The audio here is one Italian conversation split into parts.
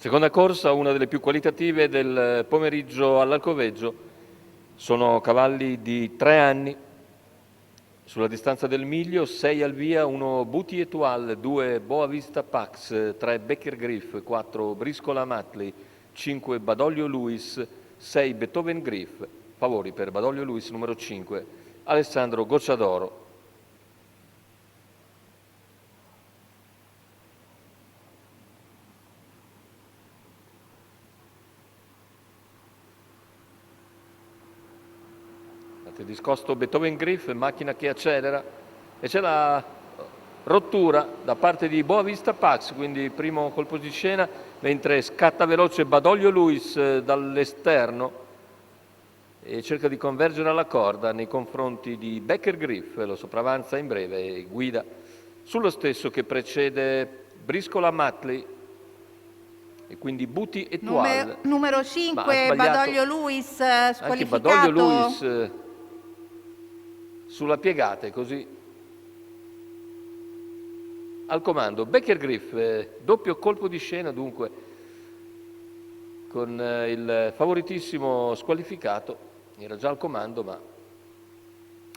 Seconda corsa, una delle più qualitative del pomeriggio all'Arcoveggio. Sono cavalli di 3 anni. Sulla distanza del miglio, 6 al via, 1 Buti Etoile, 2 Boa Vista Pax, 3 Becker Griff, 4 Briscola Matley, 5 Badoglio Luis, 6 Beethoven Griff. Favori per Badoglio Luis numero 5, Alessandro Gocciadoro. Discosto Beethoven Griff, macchina che accelera e c'è la rottura da parte di Boa Vista Pax, quindi primo colpo di scena, mentre scatta veloce Badoglio Luis dall'esterno e cerca di convergere alla corda nei confronti di Becker Griff, lo sopravanza in breve e guida sullo stesso che precede Briscola Matley e quindi Buti Etoile. Numero 5, Badoglio Luis, squalificato. Anche Badoglio Luis sulla piegata, così al comando Becker Griff, doppio colpo di scena dunque con il favoritissimo squalificato, era già al comando ma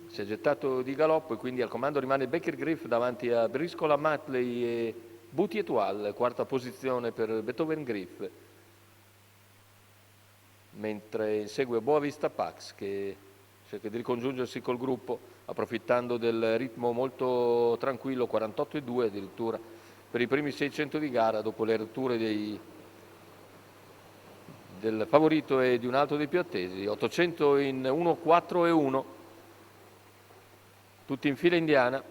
si è gettato di galoppo e quindi al comando rimane Becker Griff davanti a Briscola Matley e Buti Etoile, quarta posizione per Beethoven Griff, mentre insegue Boa Vista Pax che cerca di ricongiungersi col gruppo approfittando del ritmo molto tranquillo, 48,2 addirittura per i primi 600 di gara dopo le rotture del favorito e di un altro dei più attesi, 800 in 1,4 e 1, tutti in fila indiana.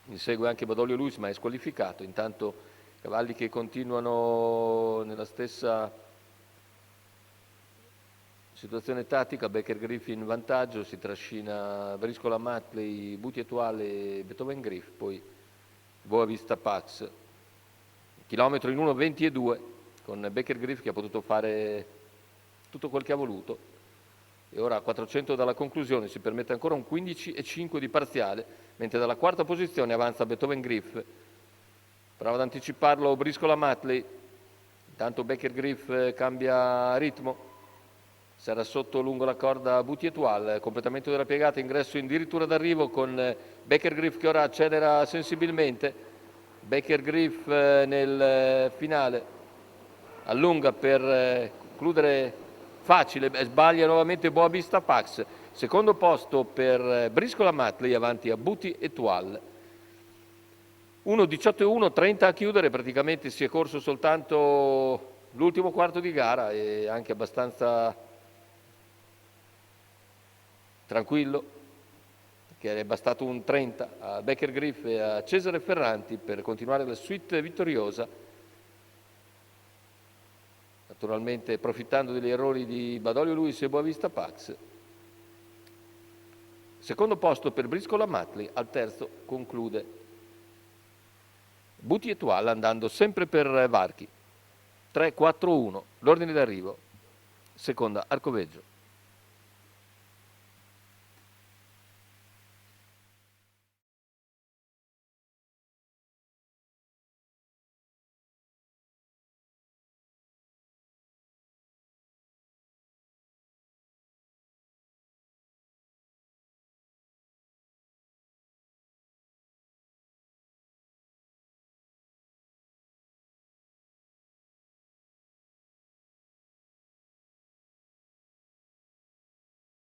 Insegue anche Badoglio Luis ma è squalificato, intanto cavalli che continuano nella stessa situazione tattica, Becker Griff in vantaggio, si trascina Briscola Matley, Buti Etoile e Beethoven Griff, poi Boa Vista Pax. Chilometro in 1,20 e 2 con Becker Griff che ha potuto fare tutto quel che ha voluto e ora a 400 dalla conclusione si permette ancora un 15,5 di parziale, mentre dalla quarta posizione avanza Beethoven Griff. Prova ad anticiparlo Briscola Matley, intanto Becker Griff cambia ritmo. Sarà sotto lungo la corda Buti Etoile, completamento della piegata, ingresso addirittura d'arrivo con Becker Griff che ora accelera sensibilmente. Becker Griff nel finale allunga per concludere facile, sbaglia nuovamente Boa Vista Pax. Secondo posto per Briscola Matley avanti a Buti Etoile. 1,18,1, 30 a chiudere, praticamente si è corso soltanto l'ultimo quarto di gara e anche abbastanza tranquillo, che è bastato un 30 a Becker Griff e a Cesare Ferranti per continuare la suite vittoriosa, naturalmente approfittando degli errori di Badoglio Luis e Boa Vista Pax. Secondo posto per Briscola Matley, al terzo conclude Buti Etoile andando sempre per varchi. 3-4-1, l'ordine d'arrivo, seconda Arcoveggio.